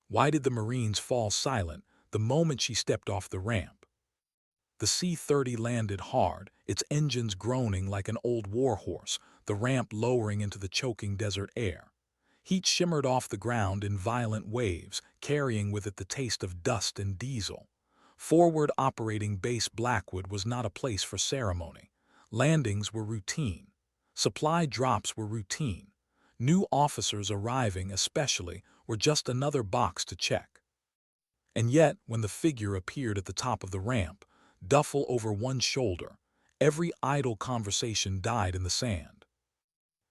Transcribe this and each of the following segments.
Why did the Marines fall silent the moment she stepped off the ramp? The C-30 landed hard, its engines groaning like an old warhorse, the ramp lowering into the choking desert air. Heat shimmered off the ground in violent waves, carrying with it the taste of dust and diesel. Forward operating Base Blackwood was not a place for ceremony. Landings were routine. Supply drops were routine. New officers arriving, especially, were just another box to check. And yet, when the figure appeared at the top of the ramp, duffel over one shoulder, every idle conversation died in the sand.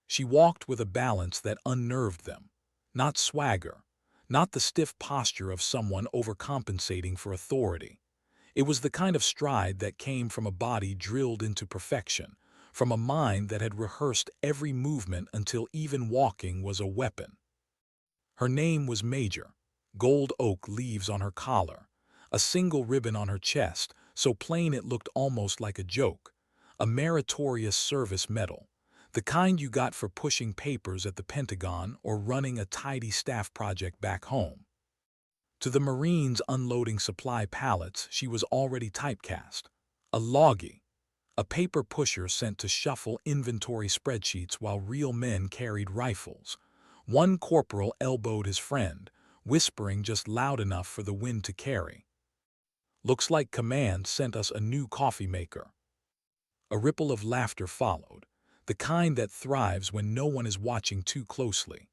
She walked with a balance that unnerved them. Not swagger, not the stiff posture of someone overcompensating for authority. It was the kind of stride that came from a body drilled into perfection, from a mind that had rehearsed every movement until even walking was a weapon. Her name was Major, gold oak leaves on her collar, a single ribbon on her chest, so plain it looked almost like a joke, a meritorious service medal, the kind you got for pushing papers at the Pentagon or running a tidy staff project back home. To the Marines unloading supply pallets, she was already typecast. A loggy, a paper pusher sent to shuffle inventory spreadsheets while real men carried rifles. One corporal elbowed his friend, whispering just loud enough for the wind to carry. "Looks like command sent us a new coffee maker." A ripple of laughter followed, the kind that thrives when no one is watching too closely.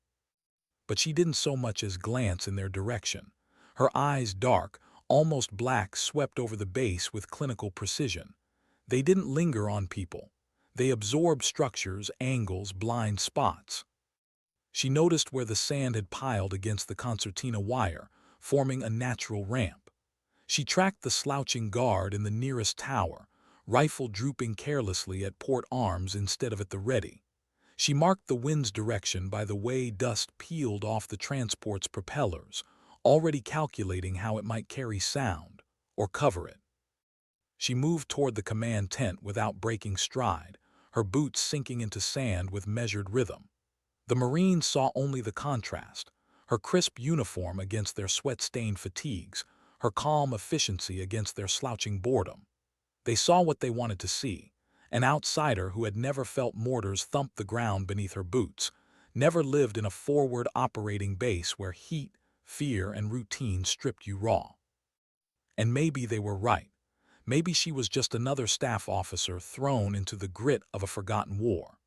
But she didn't so much as glance in their direction. Her eyes, dark, almost black, swept over the base with clinical precision. They didn't linger on people. They absorbed structures, angles, blind spots. She noticed where the sand had piled against the concertina wire, forming a natural ramp. She tracked the slouching guard in the nearest tower, rifle drooping carelessly at port arms instead of at the ready. She marked the wind's direction by the way dust peeled off the transport's propellers, already calculating how it might carry sound or cover it. She moved toward the command tent without breaking stride, her boots sinking into sand with measured rhythm. The Marines saw only the contrast, her crisp uniform against their sweat-stained fatigues, her calm efficiency against their slouching boredom. They saw what they wanted to see, an outsider who had never felt mortars thump the ground beneath her boots, never lived in a forward operating base where heat, fear, and routine stripped you raw. And maybe they were right. Maybe she was just another staff officer thrown into the grit of a forgotten war.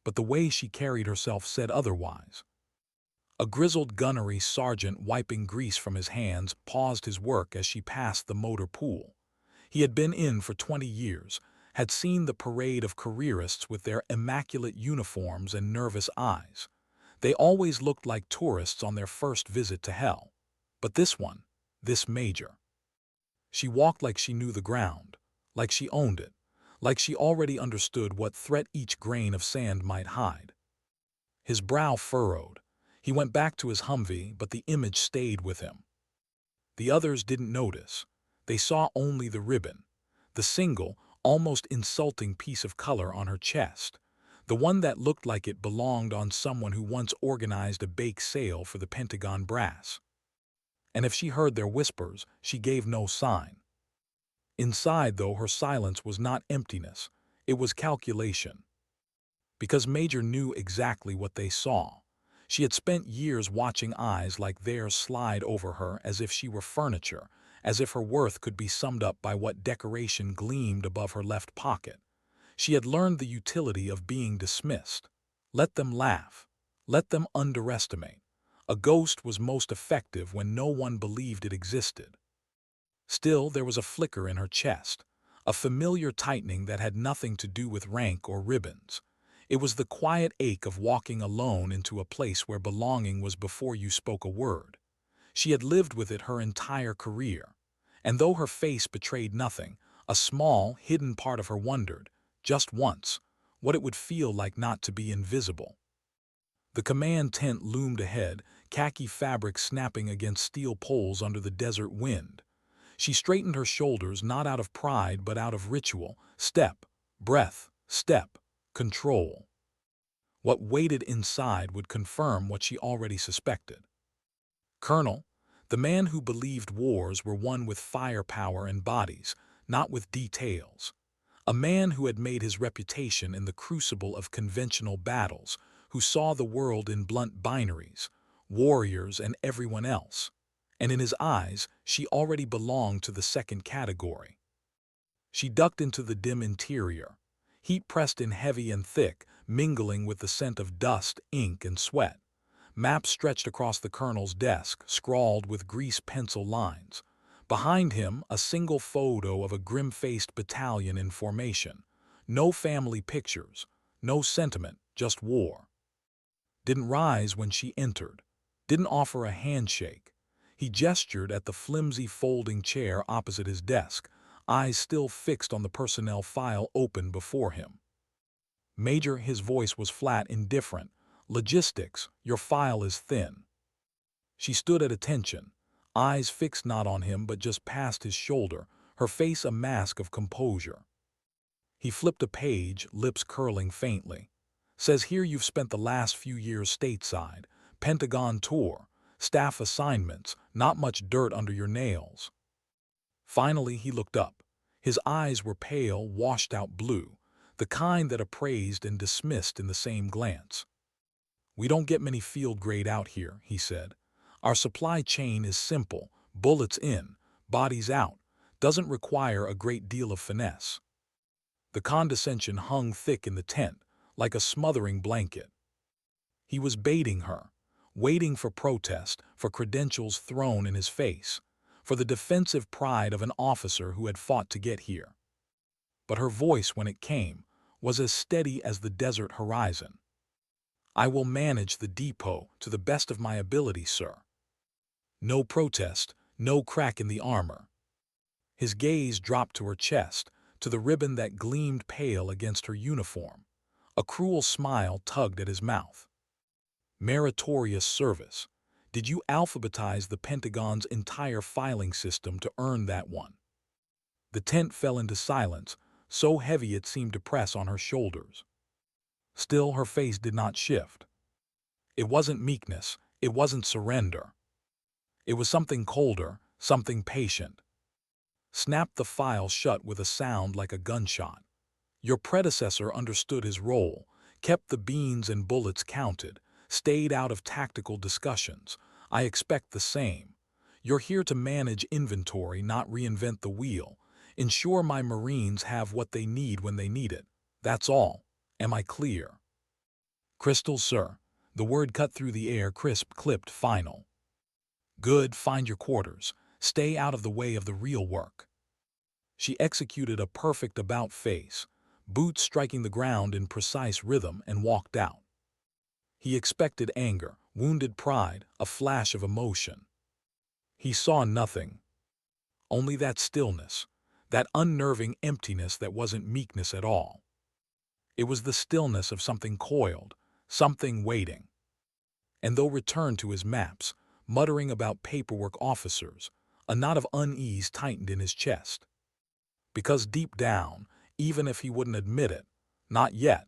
But the way she carried herself said otherwise. A grizzled gunnery sergeant wiping grease from his hands paused his work as she passed the motor pool. He had been in for 20 years, had seen the parade of careerists with their immaculate uniforms and nervous eyes. They always looked like tourists on their first visit to hell. But this one, this Major. She walked like she knew the ground, like she owned it, like she already understood what threat each grain of sand might hide. His brow furrowed. He went back to his Humvee, but the image stayed with him. The others didn't notice. They saw only the ribbon, the single, almost insulting piece of color on her chest, the one that looked like it belonged on someone who once organized a bake sale for the Pentagon brass. And if she heard their whispers, she gave no sign. Inside, though, her silence was not emptiness, it was calculation. Because Major knew exactly what they saw. She had spent years watching eyes like theirs slide over her as if she were furniture, as if her worth could be summed up by what decoration gleamed above her left pocket. She had learned the utility of being dismissed. Let them laugh. Let them underestimate. A ghost was most effective when no one believed it existed. Still, there was a flicker in her chest, a familiar tightening that had nothing to do with rank or ribbons. It was the quiet ache of walking alone into a place where belonging was before you spoke a word. She had lived with it her entire career. And though her face betrayed nothing, a small, hidden part of her wondered, just once, what it would feel like not to be invisible. The command tent loomed ahead, khaki fabric snapping against steel poles under the desert wind. She straightened her shoulders not out of pride but out of ritual, step, breath, step, control. What waited inside would confirm what she already suspected. "Colonel," The man who believed wars were won with firepower and bodies, not with details. A man who had made his reputation in the crucible of conventional battles, who saw the world in blunt binaries, warriors and everyone else. And in his eyes, she already belonged to the second category. She ducked into the dim interior. Heat pressed in heavy and thick, mingling with the scent of dust, ink, and sweat. Maps stretched across the colonel's desk, scrawled with grease pencil lines. Behind him, a single photo of a grim-faced battalion in formation. No family pictures, no sentiment, just war. Didn't rise when she entered. Didn't offer a handshake. He gestured at the flimsy folding chair opposite his desk, eyes still fixed on the personnel file open before him. Major, his voice was flat, indifferent. Logistics, your file is thin. She stood at attention, eyes fixed not on him but just past his shoulder, her face a mask of composure. He flipped a page, lips curling faintly. Says here you've spent the last few years stateside, Pentagon tour, staff assignments, not much dirt under your nails. Finally he looked up. His eyes were pale, washed-out blue, the kind that appraised and dismissed in the same glance. We don't get many field grade out here, he said. Our supply chain is simple, bullets in, bodies out, doesn't require a great deal of finesse. The condescension hung thick in the tent, like a smothering blanket. He was baiting her, waiting for protest, for credentials thrown in his face, for the defensive pride of an officer who had fought to get here. But her voice, when it came, was as steady as the desert horizon. I will manage the depot to the best of my ability, sir. No protest, no crack in the armor. His gaze dropped to her chest, to the ribbon that gleamed pale against her uniform. A cruel smile tugged at his mouth. Meritorious service. Did you alphabetize the Pentagon's entire filing system to earn that one? The tent fell into silence, so heavy it seemed to press on her shoulders. Still, her face did not shift. It wasn't meekness, it wasn't surrender. It was something colder, something patient. Snapped the file shut with a sound like a gunshot. Your predecessor understood his role, kept the beans and bullets counted, stayed out of tactical discussions. I expect the same. You're here to manage inventory, not reinvent the wheel. Ensure my Marines have what they need when they need it. That's all. Am I clear? Crystal, sir. The word cut through the air, crisp, clipped, final. Good, find your quarters. Stay out of the way of the real work. She executed a perfect about face, boots striking the ground in precise rhythm, and walked out. He expected anger, wounded pride, a flash of emotion. He saw nothing. Only that stillness, that unnerving emptiness that wasn't meekness at all. It was the stillness of something coiled, something waiting. And though returned to his maps, muttering about paperwork officers, a knot of unease tightened in his chest. Because deep down, even if he wouldn't admit it, not yet,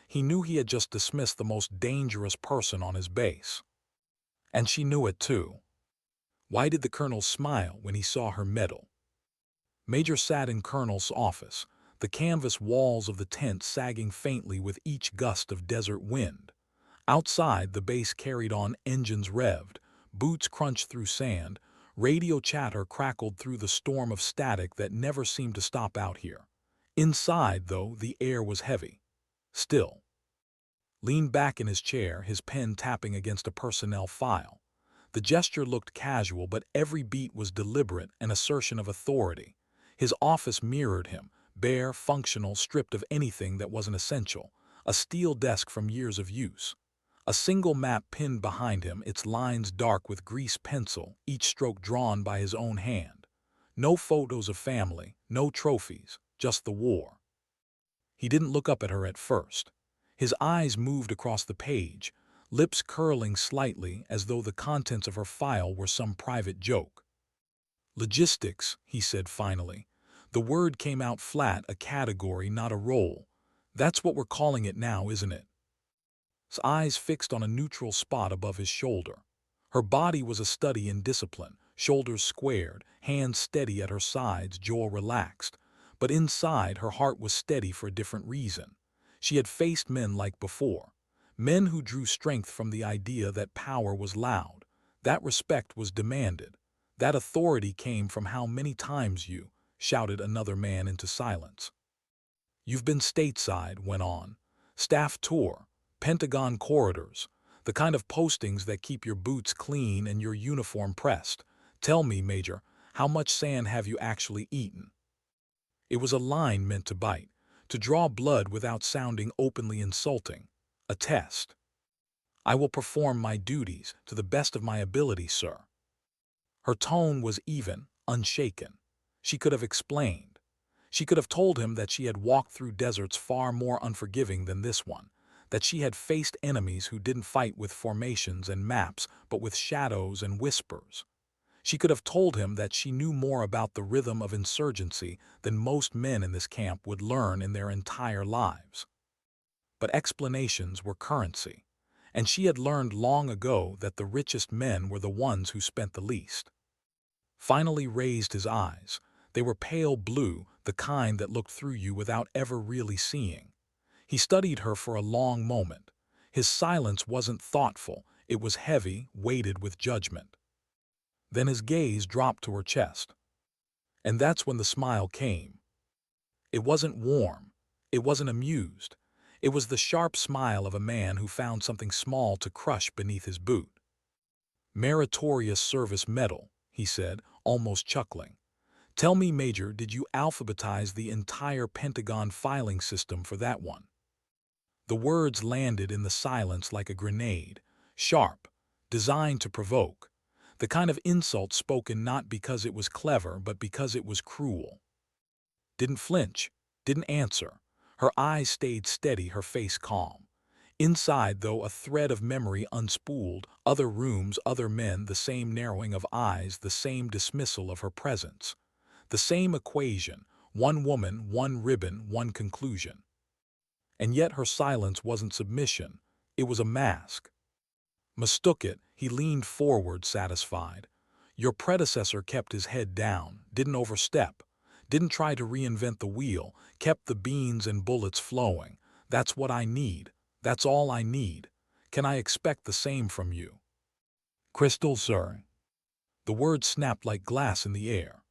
he knew he had just dismissed the most dangerous person on his base. And she knew it too. Why did the colonel smile when he saw her medal? Major sat in colonel's office, the canvas walls of the tent sagging faintly with each gust of desert wind. Outside, the base carried on, engines revved, boots crunched through sand, radio chatter crackled through the storm of static that never seemed to stop out here. Inside, though, the air was heavy. Still. Leaned back in his chair, his pen tapping against a personnel file. The gesture looked casual, but every beat was deliberate, an assertion of authority. His office mirrored him, bare, functional, stripped of anything that wasn't essential. A steel desk from years of use. A single map pinned behind him, its lines dark with grease pencil, each stroke drawn by his own hand. No photos of family, no trophies, just the war. He didn't look up at her at first. His eyes moved across the page, lips curling slightly as though the contents of her file were some private joke. Logistics, he said finally. The word came out flat, a category, not a role. That's what we're calling it now, isn't it? His eyes fixed on a neutral spot above his shoulder. Her body was a study in discipline, shoulders squared, hands steady at her sides, jaw relaxed. But inside, her heart was steady for a different reason. She had faced men like before, men who drew strength from the idea that power was loud, that respect was demanded, that authority came from how many times you shouted another man into silence. You've been stateside, went on. Staff tour, Pentagon corridors, the kind of postings that keep your boots clean and your uniform pressed. Tell me, Major, how much sand have you actually eaten? It was a line meant to bite, to draw blood without sounding openly insulting. A test. I will perform my duties to the best of my ability, sir. Her tone was even, unshaken. She could have explained. She could have told him that she had walked through deserts far more unforgiving than this one, that she had faced enemies who didn't fight with formations and maps, but with shadows and whispers. She could have told him that she knew more about the rhythm of insurgency than most men in this camp would learn in their entire lives. But explanations were currency, and she had learned long ago that the richest men were the ones who spent the least. Finally raised his eyes. They were pale blue, the kind that looked through you without ever really seeing. He studied her for a long moment. His silence wasn't thoughtful, it was heavy, weighted with judgment. Then his gaze dropped to her chest. And that's when the smile came. It wasn't warm. It wasn't amused. It was the sharp smile of a man who found something small to crush beneath his boot. Meritorious Service Medal, he said, almost chuckling. Tell me, Major, did you alphabetize the entire Pentagon filing system for that one? The words landed in the silence like a grenade, sharp, designed to provoke, the kind of insult spoken not because it was clever but because it was cruel. Didn't flinch, didn't answer. Her eyes stayed steady, her face calm. Inside, though, a thread of memory unspooled, other rooms, other men, the same narrowing of eyes, the same dismissal of her presence. The same equation, one woman, one ribbon, one conclusion. And yet her silence wasn't submission, it was a mask. Mistook it, he leaned forward, satisfied. Your predecessor kept his head down, didn't overstep, didn't try to reinvent the wheel, kept the beans and bullets flowing. That's what I need. That's all I need. Can I expect the same from you? Crystal, sir. The words snapped like glass in the air.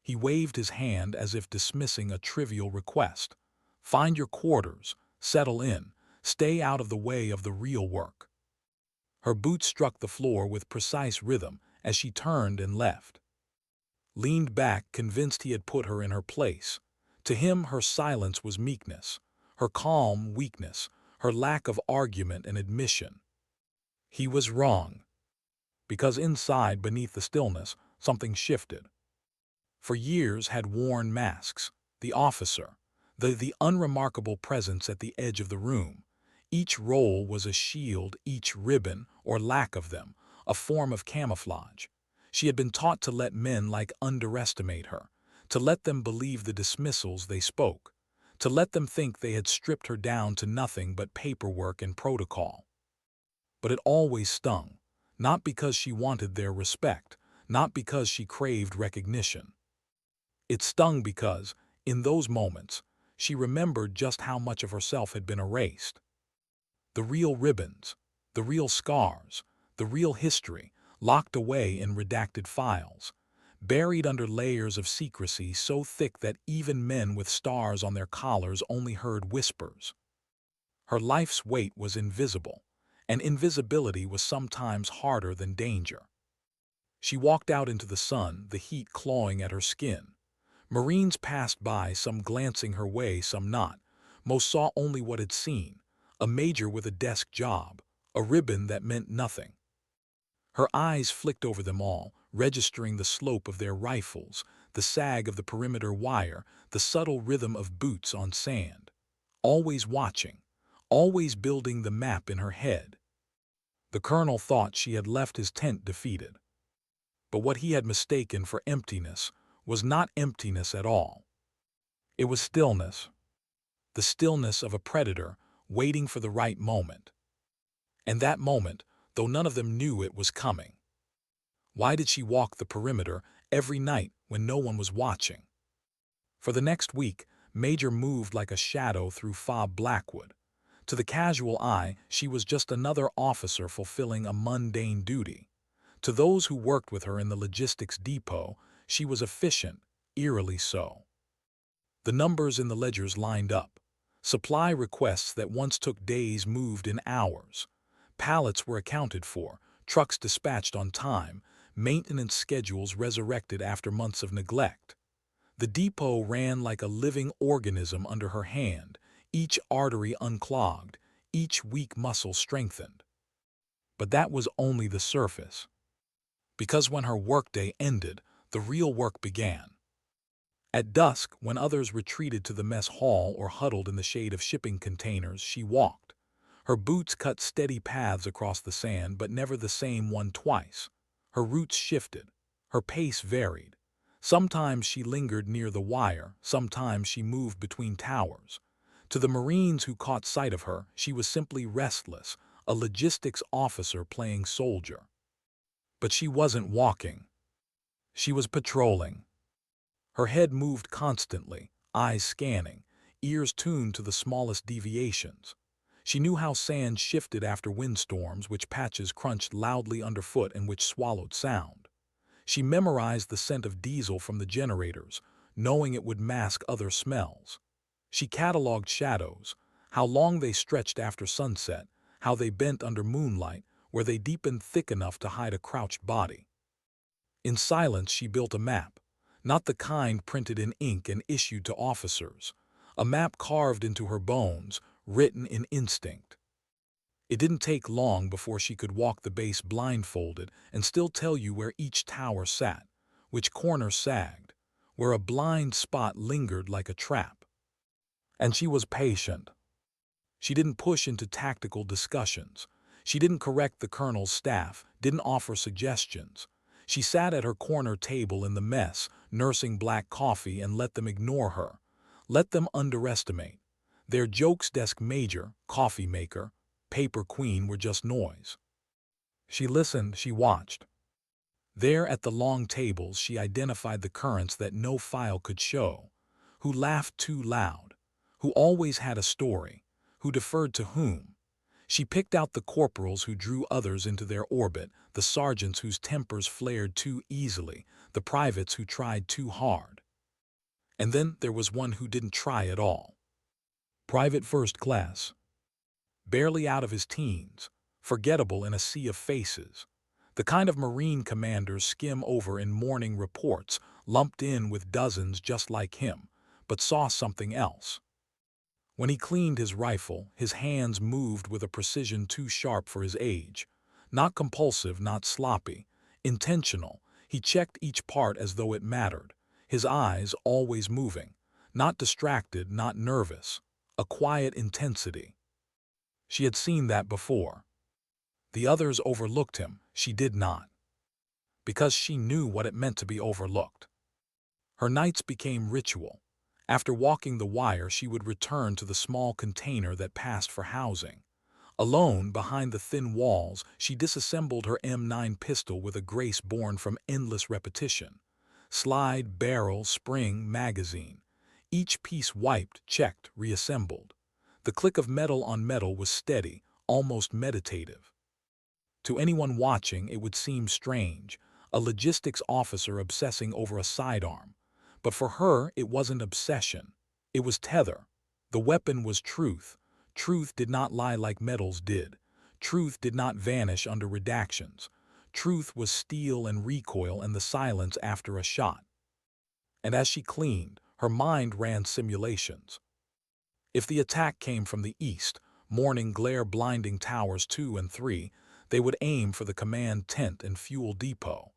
He waved his hand as if dismissing a trivial request. Find your quarters, settle in, stay out of the way of the real work. Her boots struck the floor with precise rhythm as she turned and left. Leaned back, convinced he had put her in her place. To him, her silence was meekness, her calm weakness, her lack of argument and admission. He was wrong, because inside, beneath the stillness, something shifted. For years had worn masks, the officer, the unremarkable presence at the edge of the room. Each role was a shield, each ribbon, or lack of them, a form of camouflage. She had been taught to let men like underestimate her, to let them believe the dismissals they spoke, to let them think they had stripped her down to nothing but paperwork and protocol. But it always stung, not because she wanted their respect, not because she craved recognition. It stung because, in those moments, she remembered just how much of herself had been erased. The real ribbons, the real scars, the real history, locked away in redacted files, buried under layers of secrecy so thick that even men with stars on their collars only heard whispers. Her life's weight was invisible, and invisibility was sometimes harder than danger. She walked out into the sun, the heat clawing at her skin. Marines passed by, some glancing her way, some not. Most saw only what had seen, a major with a desk job, a ribbon that meant nothing. Her eyes flicked over them all, registering the slope of their rifles, the sag of the perimeter wire, the subtle rhythm of boots on sand. Always watching, always building the map in her head. The colonel thought she had left his tent defeated. But what he had mistaken for emptiness was not emptiness at all. It was stillness. The stillness of a predator waiting for the right moment. And that moment, though none of them knew it was coming, Why did she walk the perimeter every night when no one was watching? For the next week, Major moved like a shadow through Fob Blackwood. To the casual eye, she was just another officer fulfilling a mundane duty. To those who worked with her in the logistics depot, she was efficient, eerily so. The numbers in the ledgers lined up. Supply requests that once took days moved in hours. Pallets were accounted for, trucks dispatched on time, maintenance schedules resurrected after months of neglect. The depot ran like a living organism under her hand, each artery unclogged, each weak muscle strengthened. But that was only the surface. Because when her workday ended, the real work began. At dusk, when others retreated to the mess hall or huddled in the shade of shipping containers, she walked. Her boots cut steady paths across the sand, but never the same one twice. Her routes shifted. Her pace varied. Sometimes she lingered near the wire, sometimes she moved between towers. To the Marines who caught sight of her, she was simply restless, a logistics officer playing soldier. But she wasn't walking. She was patrolling. Her head moved constantly, eyes scanning, ears tuned to the smallest deviations. She knew how sand shifted after windstorms, which patches crunched loudly underfoot and which swallowed sound. She memorized the scent of diesel from the generators, knowing it would mask other smells. She cataloged shadows, how long they stretched after sunset, how they bent under moonlight, where they deepened thick enough to hide a crouched body. In silence she built a map, not the kind printed in ink and issued to officers, a map carved into her bones, written in instinct. It didn't take long before she could walk the base blindfolded and still tell you where each tower sat, which corner sagged, where a blind spot lingered like a trap. And she was patient. She didn't push into tactical discussions. She didn't correct the colonel's staff, didn't offer suggestions. She sat at her corner table in the mess, nursing black coffee, and let them ignore her. Let them underestimate. Their jokes desk major, coffee maker, paper queen were just noise. She listened, she watched. There at the long tables she identified the currents that no file could show. Who laughed too loud? Who always had a story? Who deferred to whom? She picked out the corporals who drew others into their orbit, the sergeants whose tempers flared too easily, the privates who tried too hard. And then there was one who didn't try at all. Private First Class. Barely out of his teens, forgettable in a sea of faces. The kind of Marine commanders skim over in morning reports, lumped in with dozens just like him, but saw something else. When he cleaned his rifle, his hands moved with a precision too sharp for his age. Not compulsive, not sloppy. Intentional. He checked each part as though it mattered. His eyes always moving. Not distracted, not nervous. A quiet intensity. She had seen that before. The others overlooked him. She did not. Because she knew what it meant to be overlooked. Her nights became ritual. After walking the wire, she would return to the small container that passed for housing. Alone, behind the thin walls, she disassembled her M9 pistol with a grace born from endless repetition. Slide, barrel, spring, magazine. Each piece wiped, checked, reassembled. The click of metal on metal was steady, almost meditative. To anyone watching, it would seem strange, a logistics officer obsessing over a sidearm. But for her, it wasn't obsession. It was tether. The weapon was truth. Truth did not lie like metals did. Truth did not vanish under redactions. Truth was steel and recoil and the silence after a shot. And as she cleaned, her mind ran simulations. If the attack came from the east, morning glare blinding towers 2 and 3, they would aim for the command tent and fuel depot.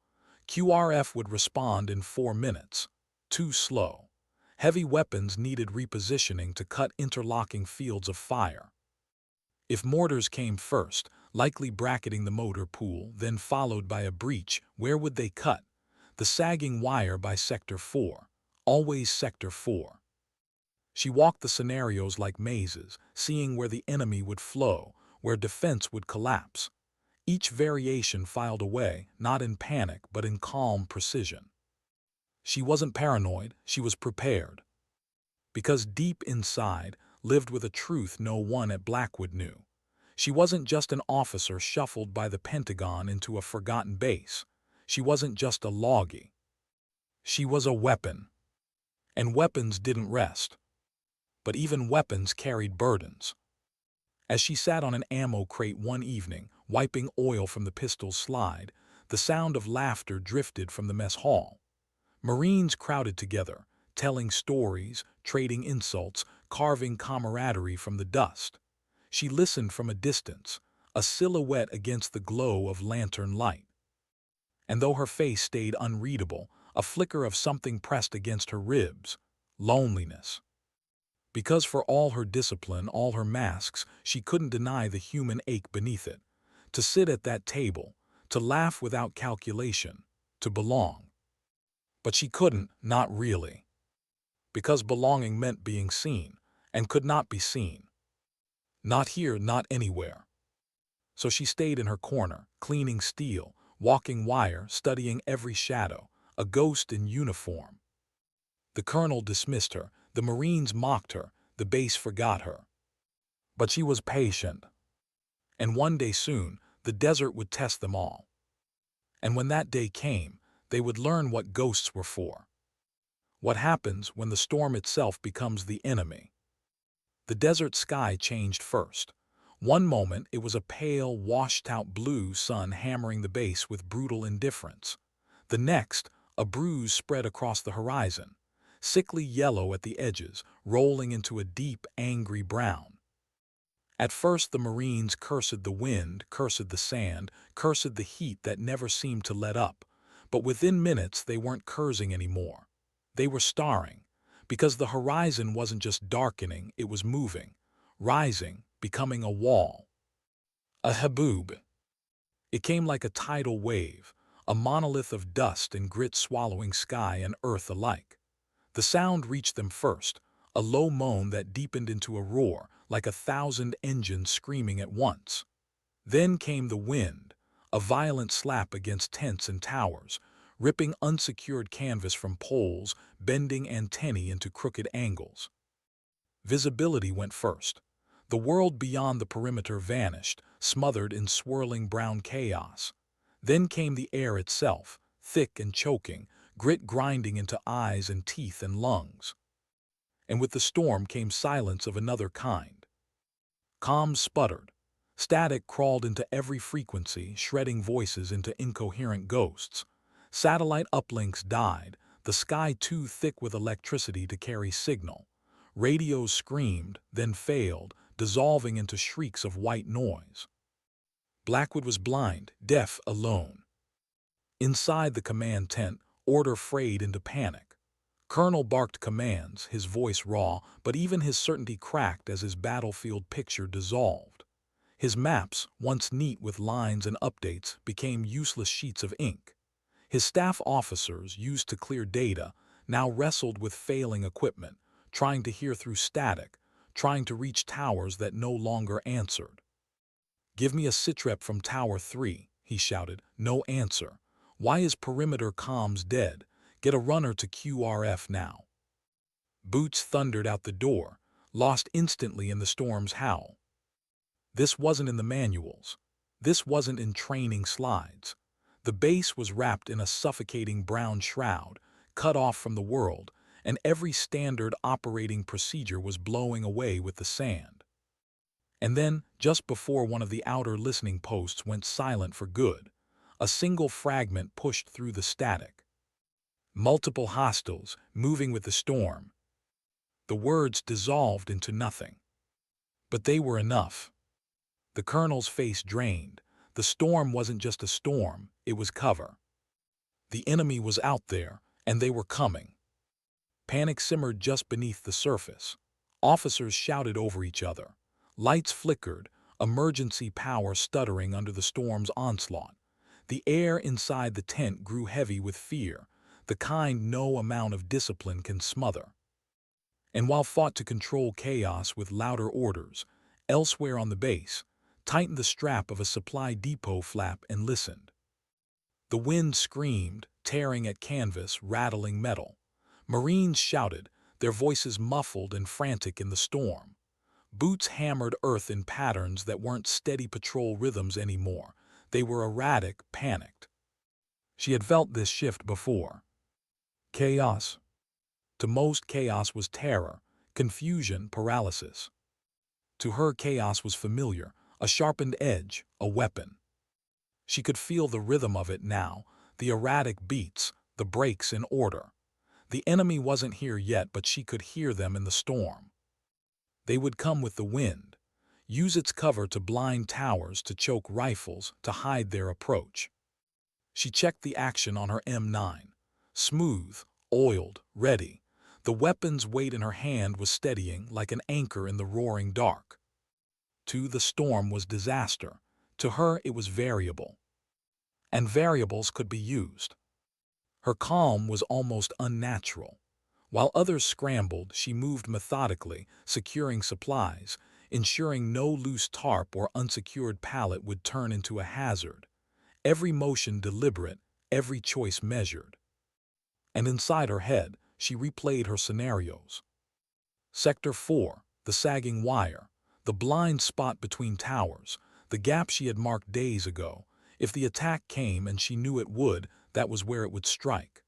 QRF would respond in 4 minutes. Too slow. Heavy weapons needed repositioning to cut interlocking fields of fire. If mortars came first, likely bracketing the motor pool, then followed by a breach, where would they cut? The sagging wire by Sector 4. Always Sector 4. She walked the scenarios like mazes, seeing where the enemy would flow, where defense would collapse. Each variation filed away, not in panic but in calm precision. She wasn't paranoid, she was prepared. Because deep inside lived with a truth no one at Blackwood knew. She wasn't just an officer shuffled by the Pentagon into a forgotten base. She wasn't just a logie. She was a weapon. And weapons didn't rest. But even weapons carried burdens. As she sat on an ammo crate one evening, wiping oil from the pistol's slide, the sound of laughter drifted from the mess hall. Marines crowded together, telling stories, trading insults, carving camaraderie from the dust. She listened from a distance, a silhouette against the glow of lantern light. And though her face stayed unreadable, a flicker of something pressed against her ribs: loneliness. Because for all her discipline, all her masks, she couldn't deny the human ache beneath it. To sit at that table, to laugh without calculation, to belong. But she couldn't, not really. Because belonging meant being seen, and could not be seen. Not here, not anywhere. So she stayed in her corner, cleaning steel, walking wire, studying every shadow, a ghost in uniform. The colonel dismissed her, the Marines mocked her, the base forgot her. But she was patient. And one day soon, the desert would test them all. And when that day came, they would learn what ghosts were for. What happens when the storm itself becomes the enemy. The desert sky changed first. One moment it was a pale, washed-out blue sun hammering the base with brutal indifference. The next, a bruise spread across the horizon, sickly yellow at the edges, rolling into a deep, angry brown. At first the Marines cursed the wind, cursed the sand, cursed the heat that never seemed to let up. But within minutes they weren't cursing anymore. They were starring, because the horizon wasn't just darkening, it was moving, rising, becoming a wall. A haboob. It came like a tidal wave, a monolith of dust and grit swallowing sky and earth alike. The sound reached them first, a low moan that deepened into a roar, like 1,000 engines screaming at once. Then came the wind, a violent slap against tents and towers, ripping unsecured canvas from poles, bending antennae into crooked angles. Visibility went first. The world beyond the perimeter vanished, smothered in swirling brown chaos. Then came the air itself, thick and choking, grit grinding into eyes and teeth and lungs. And with the storm came silence of another kind. Comms sputtered. Static crawled into every frequency, shredding voices into incoherent ghosts. Satellite uplinks died, the sky too thick with electricity to carry signal. Radios screamed, then failed, dissolving into shrieks of white noise. Blackwood was blind, deaf, alone. Inside the command tent, order frayed into panic. Colonel barked commands, his voice raw, but even his certainty cracked as his battlefield picture dissolved. His maps, once neat with lines and updates, became useless sheets of ink. His staff officers, used to clear data, now wrestled with failing equipment, trying to hear through static, trying to reach towers that no longer answered. "Give me a sitrep from Tower 3, he shouted. No answer. Why is perimeter comms dead? Get a runner to QRF now. Boots thundered out the door, lost instantly in the storm's howl. This wasn't in the manuals. This wasn't in training slides. The base was wrapped in a suffocating brown shroud, cut off from the world, and every standard operating procedure was blowing away with the sand. And then, just before one of the outer listening posts went silent for good, a single fragment pushed through the static. Multiple hostiles, moving with the storm. The words dissolved into nothing. But they were enough. The colonel's face drained. The storm wasn't just a storm, it was cover. The enemy was out there, and they were coming. Panic simmered just beneath the surface. Officers shouted over each other. Lights flickered, emergency power stuttering under the storm's onslaught. The air inside the tent grew heavy with fear, the kind no amount of discipline can smother. And while fought to control chaos with louder orders, elsewhere on the base, tightened the strap of a supply depot flap and listened. The wind screamed, tearing at canvas, rattling metal. Marines shouted, their voices muffled and frantic in the storm. Boots hammered earth in patterns that weren't steady patrol rhythms anymore. They were erratic, panicked. She had felt this shift before. Chaos. To most, chaos was terror, confusion, paralysis. To her, chaos was familiar, a sharpened edge, a weapon. She could feel the rhythm of it now, the erratic beats, the breaks in order. The enemy wasn't here yet, but she could hear them in the storm. They would come with the wind, use its cover to blind towers, to choke rifles, to hide their approach. She checked the action on her M9. Smooth, oiled, ready. The weapon's weight in her hand was steadying like an anchor in the roaring dark. To the storm was disaster. To her it was variable. And variables could be used. Her calm was almost unnatural. While others scrambled, she moved methodically, securing supplies, ensuring no loose tarp or unsecured pallet would turn into a hazard. Every motion deliberate, every choice measured. And inside her head, she replayed her scenarios. Sector 4, the sagging wire, the blind spot between towers, the gap she had marked days ago. If the attack came, and she knew it would, that was where it would strike.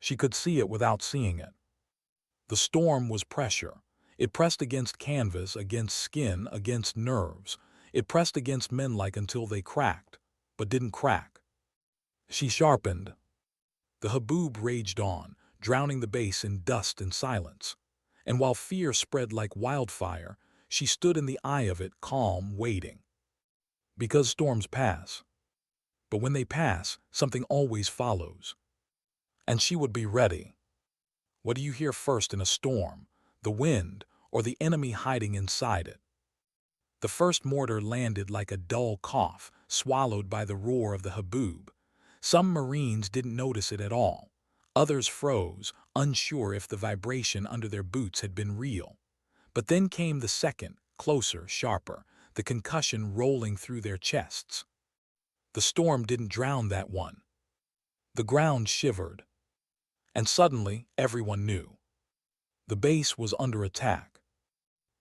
She could see it without seeing it. The storm was pressure. It pressed against canvas, against skin, against nerves. It pressed against men like until they cracked, but didn't crack. She sharpened. The haboob raged on, drowning the base in dust and silence. And while fear spread like wildfire, she stood in the eye of it, calm, waiting. Because storms pass. But when they pass, something always follows. And she would be ready. What do you hear first in a storm? The wind, or the enemy hiding inside it? The first mortar landed like a dull cough, swallowed by the roar of the haboob. Some Marines didn't notice it at all. Others froze, unsure if the vibration under their boots had been real. But then came the second, closer, sharper, the concussion rolling through their chests. The storm didn't drown that one. The ground shivered. And suddenly, everyone knew. The base was under attack.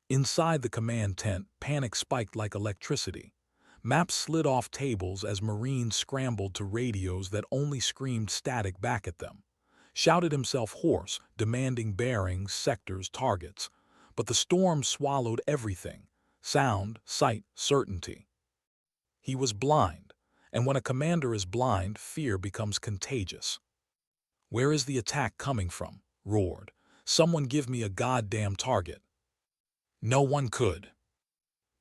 Inside the command tent, panic spiked like electricity. Maps slid off tables as Marines scrambled to radios that only screamed static back at them. Shouted himself hoarse, demanding bearings, sectors, targets. But the storm swallowed everything. Sound, sight, certainty. He was blind, and when a commander is blind, fear becomes contagious. "Where is the attack coming from?" roared. "Someone give me a goddamn target." No one could.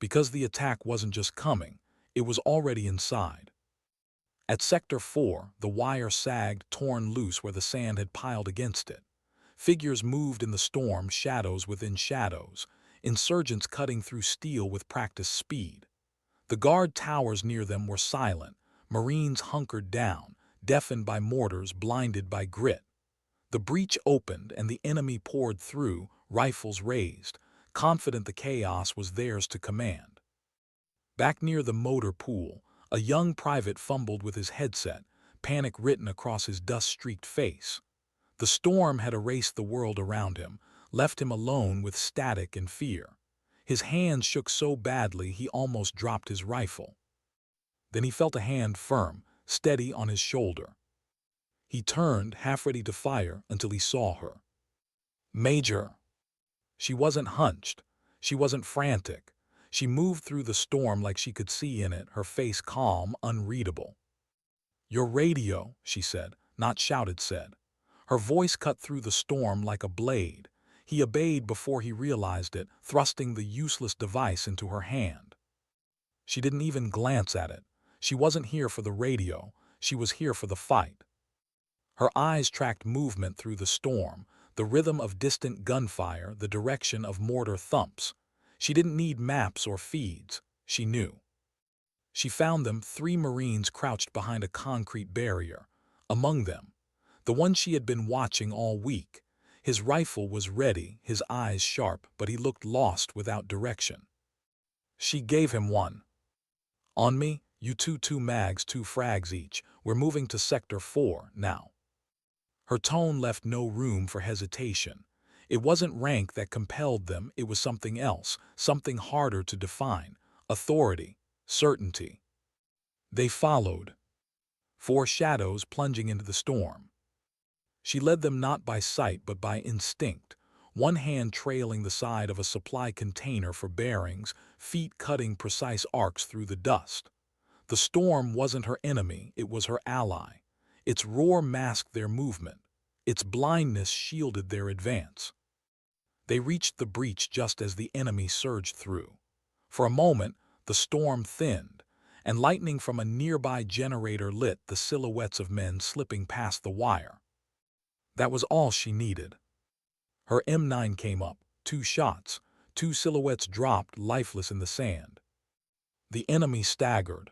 Because the attack wasn't just coming, it was already inside. At Sector 4, the wire sagged, torn loose where the sand had piled against it. Figures moved in the storm, shadows within shadows, insurgents cutting through steel with practiced speed. The guard towers near them were silent, Marines hunkered down, deafened by mortars, blinded by grit. The breach opened and the enemy poured through, rifles raised, confident the chaos was theirs to command. Back near the motor pool, a young private fumbled with his headset, panic written across his dust-streaked face. The storm had erased the world around him, left him alone with static and fear. His hands shook so badly he almost dropped his rifle. Then he felt a hand firm, steady on his shoulder. He turned, half ready to fire, until he saw her. "Major." She wasn't hunched. She wasn't frantic. She moved through the storm like she could see in it, her face calm, unreadable. "Your radio," she said, not shouted, said. Her voice cut through the storm like a blade. He obeyed before he realized it, thrusting the useless device into her hand. She didn't even glance at it. She wasn't here for the radio. She was here for the fight. Her eyes tracked movement through the storm, the rhythm of distant gunfire, the direction of mortar thumps. She didn't need maps or feeds. She knew. She found them, 3 Marines crouched behind a concrete barrier. Among them, the one she had been watching all week. His rifle was ready, his eyes sharp, but he looked lost, without direction. She gave him one. On me, you two mags, 2 frags each. We're moving to Sector 4 now. Her tone left no room for hesitation. It wasn't rank that compelled them, it was something else, something harder to define. Authority, certainty. They followed, 4 shadows plunging into the storm. She led them not by sight but by instinct, one hand trailing the side of a supply container for bearings, feet cutting precise arcs through the dust. The storm wasn't her enemy, it was her ally. Its roar masked their movement. Its blindness shielded their advance. They reached the breach just as the enemy surged through. For a moment, the storm thinned, and lightning from a nearby generator lit the silhouettes of men slipping past the wire. That was all she needed. Her M9 came up, 2 shots, 2 silhouettes dropped lifeless in the sand. The enemy staggered.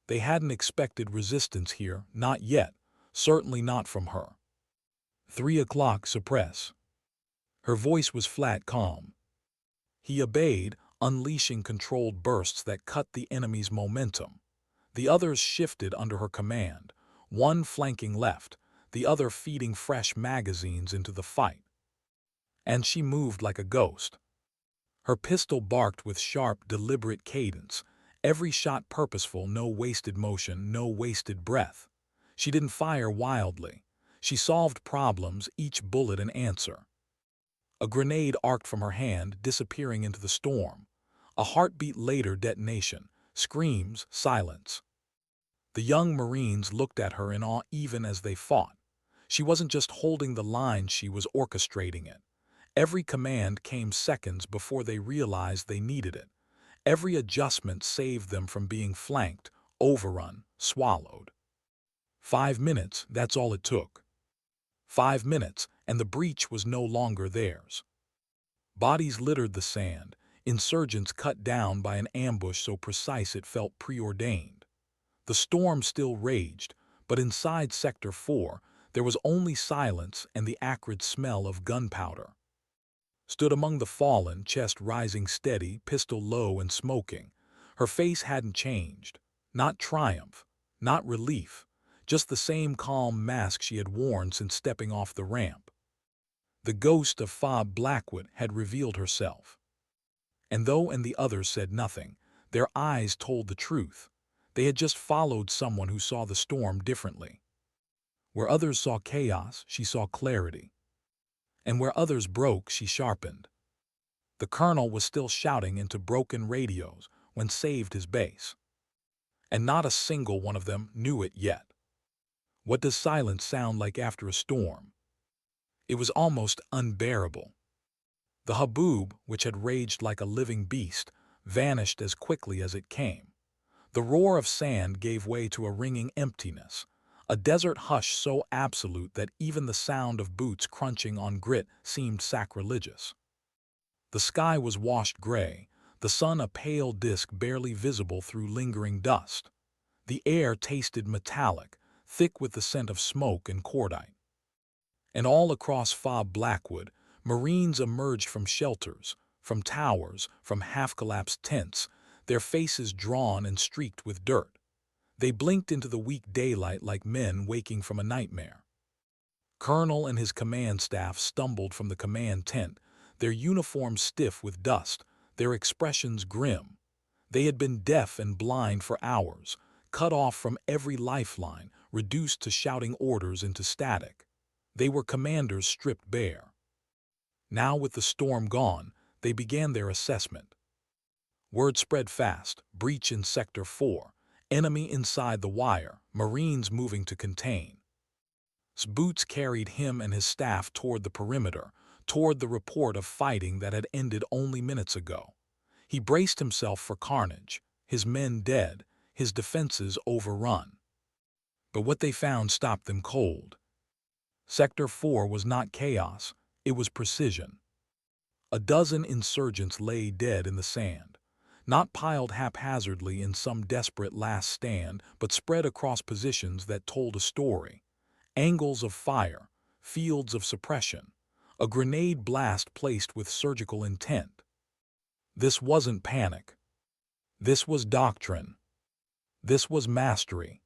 They hadn't expected resistance here, not yet, certainly not from her. 3 o'clock, suppress. Her voice was flat calm. He obeyed, unleashing controlled bursts that cut the enemy's momentum. The others shifted under her command, one flanking left, the other feeding fresh magazines into the fight. And she moved like a ghost. Her pistol barked with sharp, deliberate cadence, every shot purposeful, no wasted motion, no wasted breath. She didn't fire wildly. She solved problems, each bullet an answer. A grenade arced from her hand, disappearing into the storm. A heartbeat later, detonation. Screams, silence. The young Marines looked at her in awe even as they fought. She wasn't just holding the line, she was orchestrating it. Every command came seconds before they realized they needed it. Every adjustment saved them from being flanked, overrun, swallowed. 5 minutes, that's all it took. 5 minutes, and the breach was no longer theirs. Bodies littered the sand, insurgents cut down by an ambush so precise it felt preordained. The storm still raged, but inside Sector 4, there was only silence and the acrid smell of gunpowder. Stood among the fallen, chest rising steady, pistol low and smoking. Her face hadn't changed. Not triumph, not relief, just the same calm mask she had worn since stepping off the ramp. The ghost of Fob Blackwood had revealed herself. And though the others said nothing, their eyes told the truth. They had just followed someone who saw the storm differently. Where others saw chaos, she saw clarity. And where others broke, she sharpened. The colonel was still shouting into broken radios when saved his base. And not a single one of them knew it yet. What does silence sound like after a storm? It was almost unbearable. The hubbub, which had raged like a living beast, vanished as quickly as it came. The roar of sand gave way to a ringing emptiness, a desert hush so absolute that even the sound of boots crunching on grit seemed sacrilegious. The sky was washed gray, the sun a pale disk barely visible through lingering dust. The air tasted metallic, thick with the scent of smoke and cordite. And all across Fob Blackwood, Marines emerged from shelters, from towers, from half-collapsed tents, their faces drawn and streaked with dirt. They blinked into the weak daylight like men waking from a nightmare. Colonel and his command staff stumbled from the command tent, their uniforms stiff with dust, their expressions grim. They had been deaf and blind for hours, cut off from every lifeline, reduced to shouting orders into static. They were commanders stripped bare. Now, with the storm gone, they began their assessment. Word spread fast, breach in Sector 4, enemy inside the wire, Marines moving to contain. Boots carried him and his staff toward the perimeter, toward the report of fighting that had ended only minutes ago. He braced himself for carnage, his men dead, his defenses overrun. But what they found stopped them cold. Sector 4 was not chaos, it was precision. A dozen insurgents lay dead in the sand, not piled haphazardly in some desperate last stand, but spread across positions that told a story. Angles of fire, fields of suppression, a grenade blast placed with surgical intent. This wasn't panic. This was doctrine. This was mastery.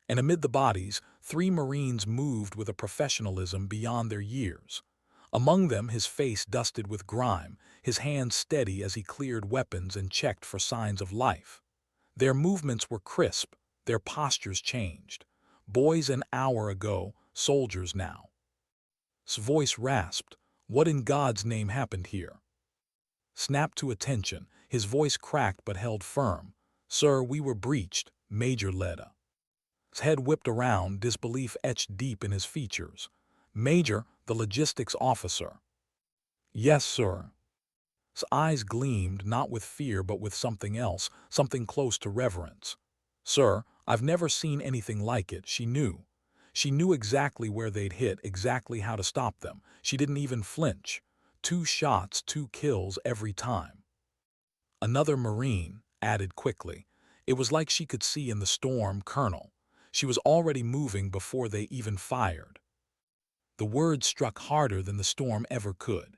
And amid the bodies, 3 Marines moved with a professionalism beyond their years. Among them, his face dusted with grime, his hands steady as he cleared weapons and checked for signs of life. Their movements were crisp, their postures changed. Boys an hour ago, soldiers now. His voice rasped. What in God's name happened here? Snapped to attention, his voice cracked but held firm. Sir, we were breached, Major Leda. His head whipped around, disbelief etched deep in his features. Major, the logistics officer. Yes, sir. His eyes gleamed, not with fear but with something else, something close to reverence. Sir, I've never seen anything like it, she knew. She knew exactly where they'd hit, exactly how to stop them. She didn't even flinch. 2 shots, 2 kills every time. Another Marine added quickly. It was like she could see in the storm, Colonel. She was already moving before they even fired. The words struck harder than the storm ever could.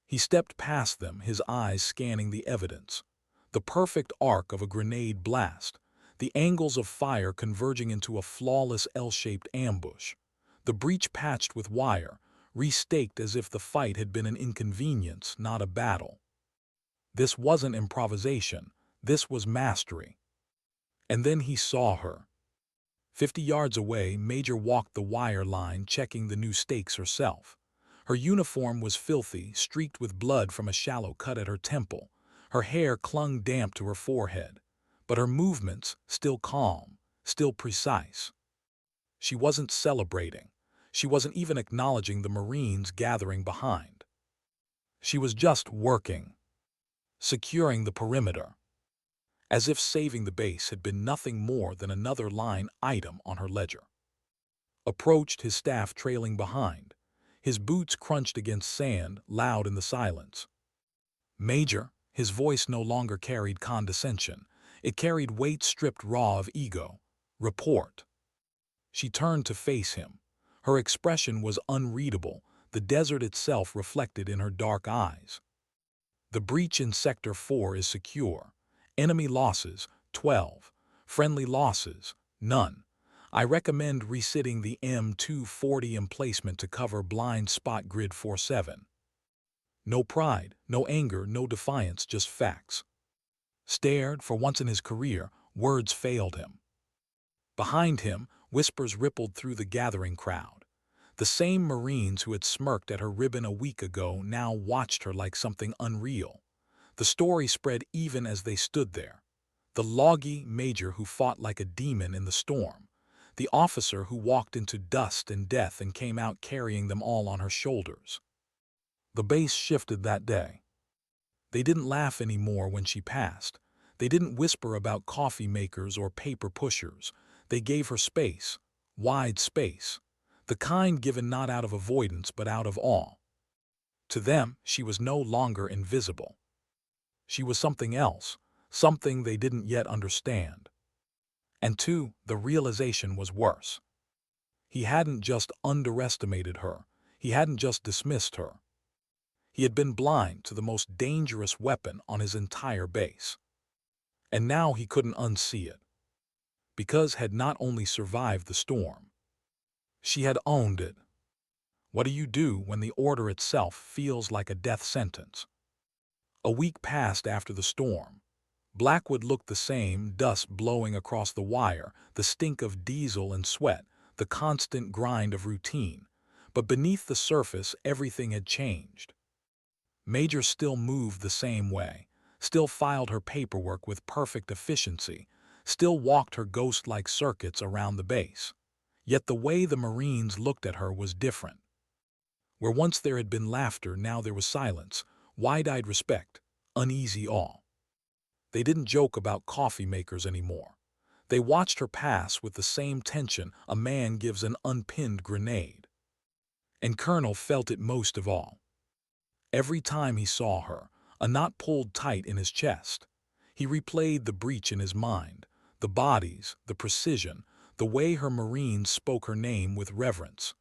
He stepped past them, his eyes scanning the evidence. The perfect arc of a grenade blast, the angles of fire converging into a flawless L-shaped ambush, the breach patched with wire, restaked as if the fight had been an inconvenience, not a battle. This wasn't improvisation, this was mastery. And then he saw her. 50 yards away, Major walked the wire line, checking the new stakes herself. Her uniform was filthy, streaked with blood from a shallow cut at her temple. Her hair clung damp to her forehead, but her movements still calm, still precise. She wasn't celebrating. She wasn't even acknowledging the Marines gathering behind. She was just working, securing the perimeter, as if saving the base had been nothing more than another line item on her ledger. Approached, his staff trailing behind. His boots crunched against sand, loud in the silence. Major, his voice no longer carried condescension. It carried weight stripped raw of ego. Report. She turned to face him. Her expression was unreadable, the desert itself reflected in her dark eyes. The breach in Sector 4 is secure. Enemy losses, 12. Friendly losses, none. I recommend resitting the M240 emplacement to cover blind spot grid 47. No pride, no anger, no defiance, just facts. Stared, for once in his career, words failed him. Behind him, whispers rippled through the gathering crowd. The same Marines who had smirked at her ribbon a week ago now watched her like something unreal. The story spread even as they stood there. The loggy major who fought like a demon in the storm. The officer who walked into dust and death and came out carrying them all on her shoulders. The base shifted that day. They didn't laugh anymore when she passed. They didn't whisper about coffee makers or paper pushers. They gave her space, wide space, the kind given not out of avoidance but out of awe. To them, she was no longer invisible. She was something else, something they didn't yet understand. And two, the realization was worse. He hadn't just underestimated her. He hadn't just dismissed her. He had been blind to the most dangerous weapon on his entire base. And now he couldn't unsee it. Because had not only survived the storm, she had owned it. What do you do when the order itself feels like a death sentence? A week passed after the storm. Blackwood looked the same, dust blowing across the wire, the stink of diesel and sweat, the constant grind of routine. But beneath the surface, everything had changed. Major still moved the same way, still filed her paperwork with perfect efficiency, still walked her ghost-like circuits around the base. Yet the way the Marines looked at her was different. Where once there had been laughter, now there was silence, wide-eyed respect, uneasy awe. They didn't joke about coffee makers anymore. They watched her pass with the same tension a man gives an unpinned grenade. And Colonel felt it most of all. Every time he saw her, a knot pulled tight in his chest. He replayed the breach in his mind, the bodies, the precision, the way her Marines spoke her name with reverence.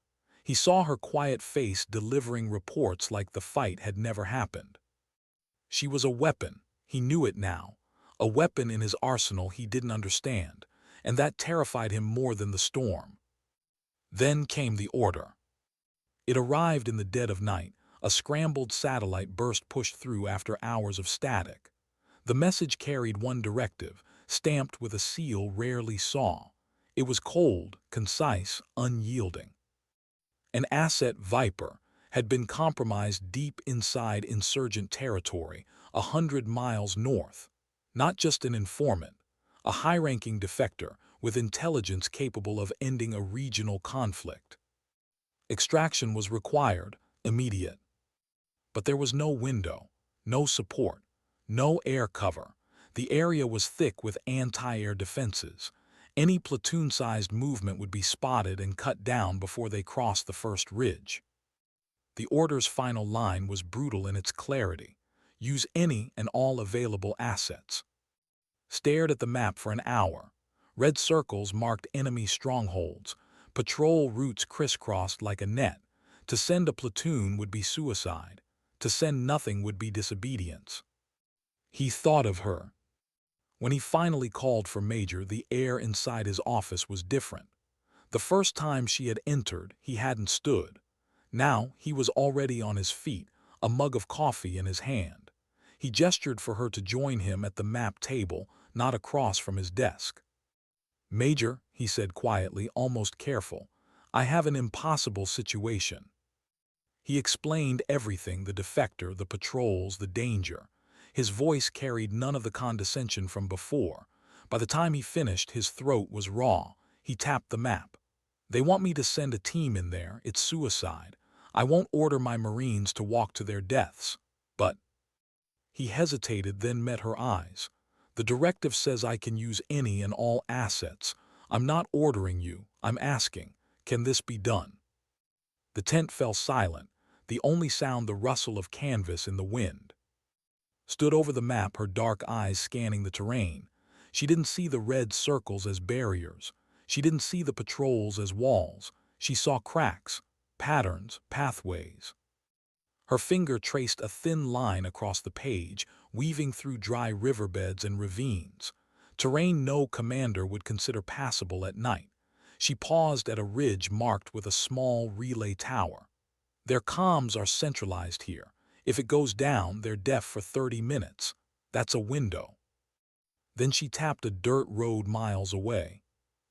He saw her quiet face delivering reports like the fight had never happened. She was a weapon, he knew it now, a weapon in his arsenal he didn't understand, and that terrified him more than the storm. Then came the order. It arrived in the dead of night, a scrambled satellite burst pushed through after hours of static. The message carried one directive, stamped with a seal rarely saw. It was cold, concise, unyielding. An asset, Viper, had been compromised deep inside insurgent territory, 100 miles north. Not just an informant, a high-ranking defector with intelligence capable of ending a regional conflict. Extraction was required, immediate. But there was no window, no support, no air cover. The area was thick with anti-air defenses. Any platoon-sized movement would be spotted and cut down before they crossed the first ridge. The order's final line was brutal in its clarity. Use any and all available assets. Stared at the map for an hour. Red circles marked enemy strongholds. Patrol routes crisscrossed like a net. To send a platoon would be suicide. To send nothing would be disobedience. He thought of her. When he finally called for Major, the air inside his office was different. The first time she had entered, he hadn't stood. Now he was already on his feet, a mug of coffee in his hand. He gestured for her to join him at the map table, not across from his desk. "Major," he said quietly, almost careful, "I have an impossible situation." He explained everything, the defector, the patrols, the danger. His voice carried none of the condescension from before. By the time he finished, his throat was raw. He tapped the map. "They want me to send a team in there. It's suicide. I won't order my Marines to walk to their deaths. But—" He hesitated, then met her eyes. "The directive says I can use any and all assets. I'm not ordering you. I'm asking, can this be done?" The tent fell silent, the only sound the rustle of canvas in the wind. Stood over the map, her dark eyes scanning the terrain. She didn't see the red circles as barriers. She didn't see the patrols as walls. She saw cracks, patterns, pathways. Her finger traced a thin line across the page, weaving through dry riverbeds and ravines. Terrain no commander would consider passable at night. She paused at a ridge marked with a small relay tower. "Their comms are centralized here. If it goes down, they're deaf for 30 minutes. That's a window." Then she tapped a dirt road miles away.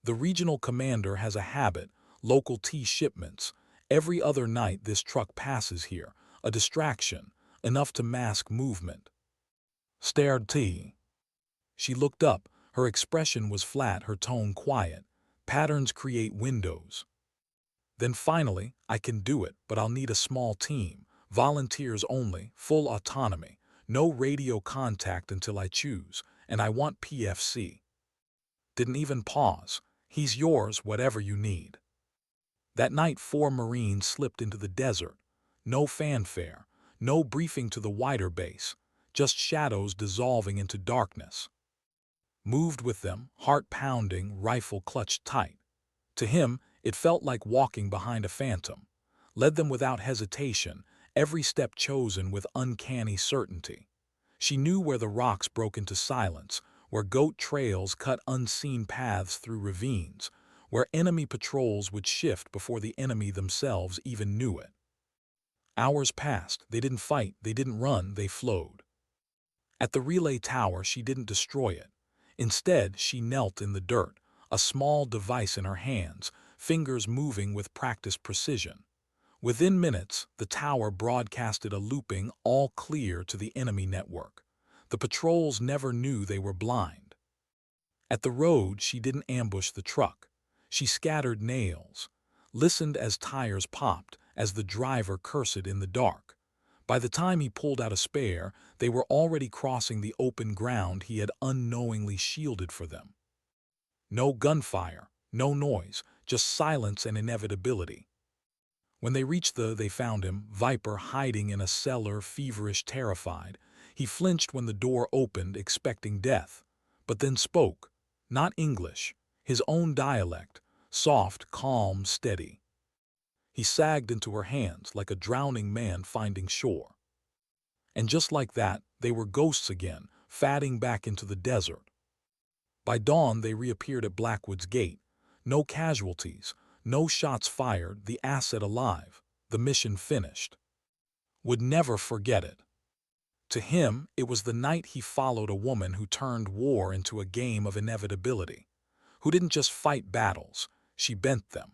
"The regional commander has a habit, local tea shipments. Every other night this truck passes here, a distraction, enough to mask movement." Stared tea. She looked up. Her expression was flat, her tone quiet. "Patterns create windows." Then finally, "I can do it, but I'll need a small team. Volunteers only, full autonomy. No radio contact until I choose. And I want PFC." Didn't even pause. "He's yours, whatever you need." That night 4 Marines slipped into the desert. No fanfare, no briefing to the wider base, just shadows dissolving into darkness. Moved with them, heart pounding, rifle clutched tight. To him, it felt like walking behind a phantom. Led them without hesitation, every step chosen with uncanny certainty. She knew where the rocks broke into silence, where goat trails cut unseen paths through ravines, where enemy patrols would shift before the enemy themselves even knew it. Hours passed. They didn't fight, they didn't run, they flowed. At the relay tower, she didn't destroy it. Instead, she knelt in the dirt, a small device in her hands, fingers moving with practiced precision. Within minutes, the tower broadcasted a looping "all clear" to the enemy network. The patrols never knew they were blind. At the road, she didn't ambush the truck. She scattered nails, listened as tires popped, as the driver cursed in the dark. By the time he pulled out a spare, they were already crossing the open ground he had unknowingly shielded for them. No gunfire, no noise, just silence and inevitability. When they reached they found him, Viper, hiding in a cellar, feverish, terrified. He flinched when the door opened, expecting death, but then spoke. Not English, his own dialect, soft, calm, steady. He sagged into her hands like a drowning man finding shore. And just like that, they were ghosts again, fading back into the desert. By dawn, they reappeared at Blackwood's gate. No casualties, no shots fired, the asset alive, the mission finished. Would never forget it. To him, it was the night he followed a woman who turned war into a game of inevitability, who didn't just fight battles, she bent them.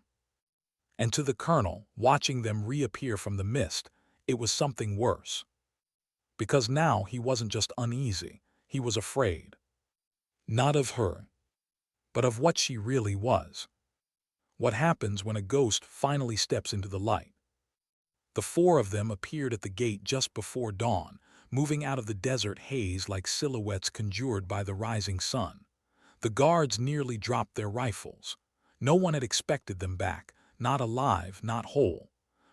And to the colonel, watching them reappear from the mist, it was something worse. Because now he wasn't just uneasy, he was afraid. Not of her, but of what she really was. What happens when a ghost finally steps into the light? The four of them appeared at the gate just before dawn, moving out of the desert haze like silhouettes conjured by the rising sun. The guards nearly dropped their rifles. No one had expected them back, not alive, not whole.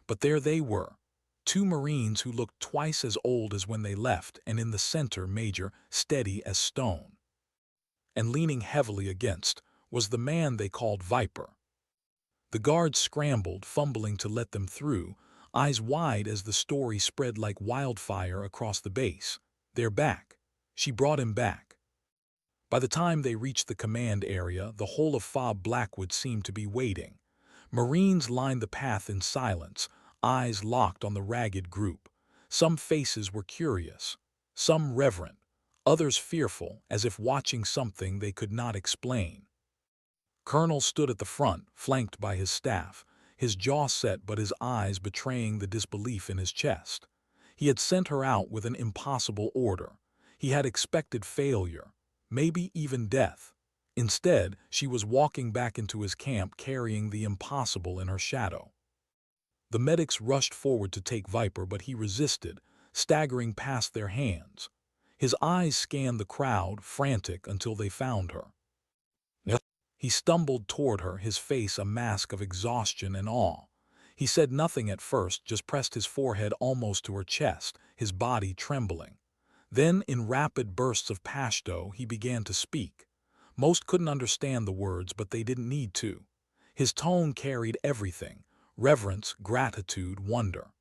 But there they were, two Marines who looked twice as old as when they left, and in the center, Major, steady as stone. And leaning heavily against was the man they called Viper. The guards scrambled, fumbling to let them through, eyes wide as the story spread like wildfire across the base. They're back. She brought him back. By the time they reached the command area, the whole of FOB Blackwood seemed to be waiting. Marines lined the path in silence, eyes locked on the ragged group. Some faces were curious, some reverent, others fearful, as if watching something they could not explain. Colonel stood at the front, flanked by his staff, his jaw set but his eyes betraying the disbelief in his chest. He had sent her out with an impossible order. He had expected failure, maybe even death. Instead, she was walking back into his camp carrying the impossible in her shadow. The medics rushed forward to take Viper, but he resisted, staggering past their hands. His eyes scanned the crowd, frantic, until they found her. He stumbled toward her, his face a mask of exhaustion and awe. He said nothing at first, just pressed his forehead almost to her chest, his body trembling. Then, in rapid bursts of Pashto, he began to speak. Most couldn't understand the words, but they didn't need to. His tone carried everything: reverence, gratitude, wonder.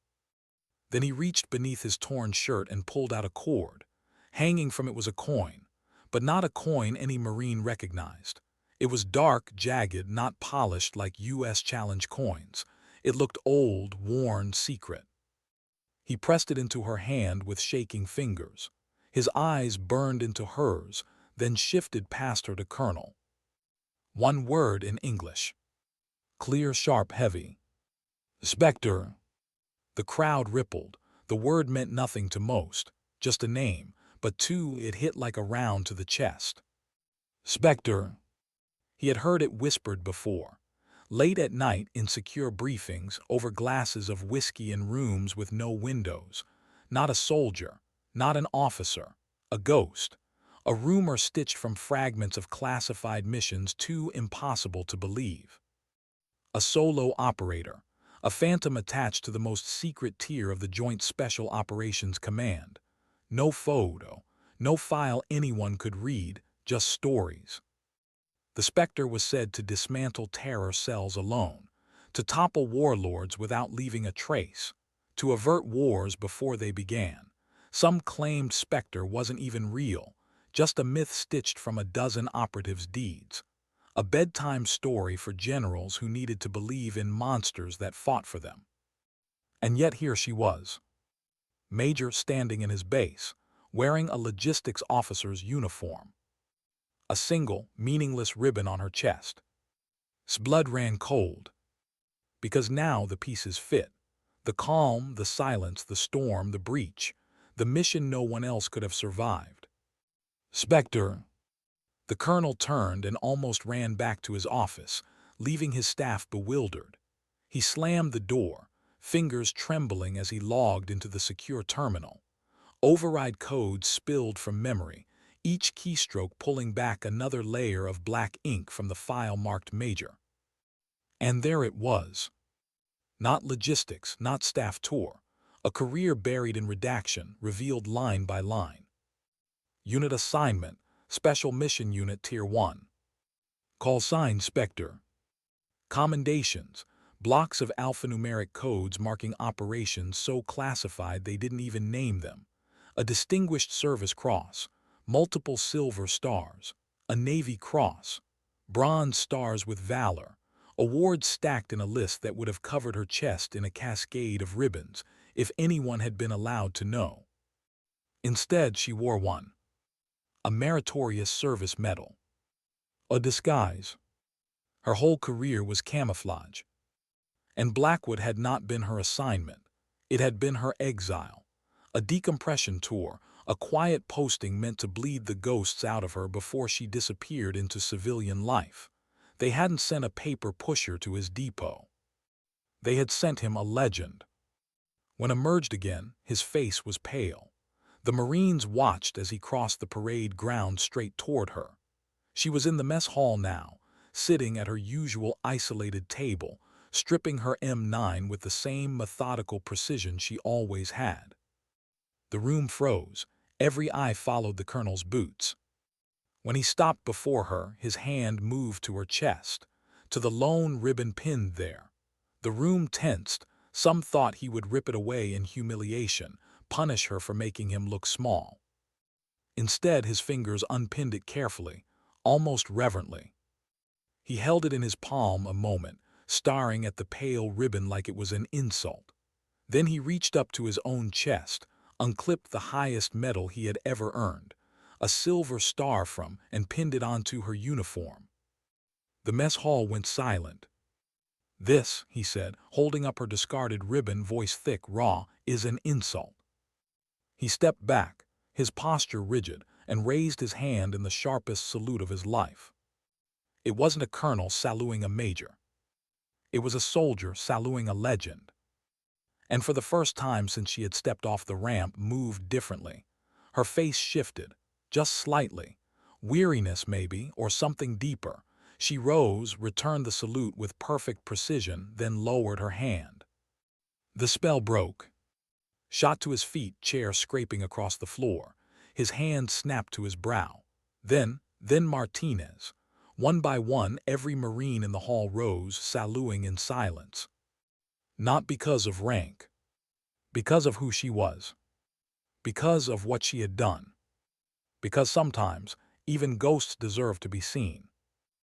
Then he reached beneath his torn shirt and pulled out a cord. Hanging from it was a coin, but not a coin any Marine recognized. It was dark, jagged, not polished like U.S. challenge coins. It looked old, worn, secret. He pressed it into her hand with shaking fingers. His eyes burned into hers, then shifted past her to Colonel. One word in English. Clear, sharp, heavy. Spectre. The crowd rippled. The word meant nothing to most, just a name, but to it hit like a round to the chest. Spectre. He had heard it whispered before. Late at night, in secure briefings, over glasses of whiskey in rooms with no windows. Not a soldier, not an officer, a ghost. A rumor stitched from fragments of classified missions too impossible to believe. A solo operator, a phantom attached to the most secret tier of the Joint Special Operations Command. No photo, no file anyone could read, just stories. The Spectre was said to dismantle terror cells alone, to topple warlords without leaving a trace, to avert wars before they began. Some claimed Spectre wasn't even real, just a myth stitched from a dozen operatives' deeds. A bedtime story for generals who needed to believe in monsters that fought for them. And yet here she was. Major standing in his base, wearing a logistics officer's uniform. A single, meaningless ribbon on her chest. His blood ran cold. Because now the pieces fit. The calm, the silence, the storm, the breach. The mission no one else could have survived. Spectre. The colonel turned and almost ran back to his office, leaving his staff bewildered. He slammed the door, fingers trembling as he logged into the secure terminal. Override codes spilled from memory, each keystroke pulling back another layer of black ink from the file marked Major. And there it was. Not logistics, not staff tour. A career buried in redaction, revealed line by line. Unit assignment, Special Mission Unit Tier 1. Call sign Spectre. Commendations, blocks of alphanumeric codes marking operations so classified they didn't even name them. A Distinguished Service Cross, multiple silver stars, a Navy Cross, bronze stars with valor, awards stacked in a list that would have covered her chest in a cascade of ribbons if anyone had been allowed to know. Instead, she wore one, a meritorious service medal, a disguise. Her whole career was camouflage. And Blackwood had not been her assignment. It had been her exile, a decompression tour, a quiet posting meant to bleed the ghosts out of her before she disappeared into civilian life. They hadn't sent a paper pusher to his depot. They had sent him a legend. When emerged again, his face was pale. The Marines watched as he crossed the parade ground straight toward her. She was in the mess hall now, sitting at her usual isolated table, stripping her M9 with the same methodical precision she always had. The room froze. Every eye followed the colonel's boots. When he stopped before her, his hand moved to her chest, to the lone ribbon pinned there. The room tensed. Some thought he would rip it away in humiliation, punish her for making him look small. Instead, his fingers unpinned it carefully, almost reverently. He held it in his palm a moment, staring at the pale ribbon like it was an insult. Then he reached up to his own chest, unclipped the highest medal he had ever earned, a silver star from, and pinned it onto her uniform. The mess hall went silent. "This," he said, holding up her discarded ribbon, voice thick, raw, "is an insult." He stepped back, his posture rigid, and raised his hand in the sharpest salute of his life. It wasn't a colonel saluting a major. It was a soldier saluting a legend. And for the first time since she had stepped off the ramp, moved differently. Her face shifted, just slightly. Weariness, maybe, or something deeper. She rose, returned the salute with perfect precision, then lowered her hand. The spell broke. Shot to his feet, chair scraping across the floor. His hand snapped to his brow. Then Martinez. One by one, every Marine in the hall rose, saluting in silence. Not because of rank. Because of who she was. Because of what she had done. Because sometimes, even ghosts deserve to be seen.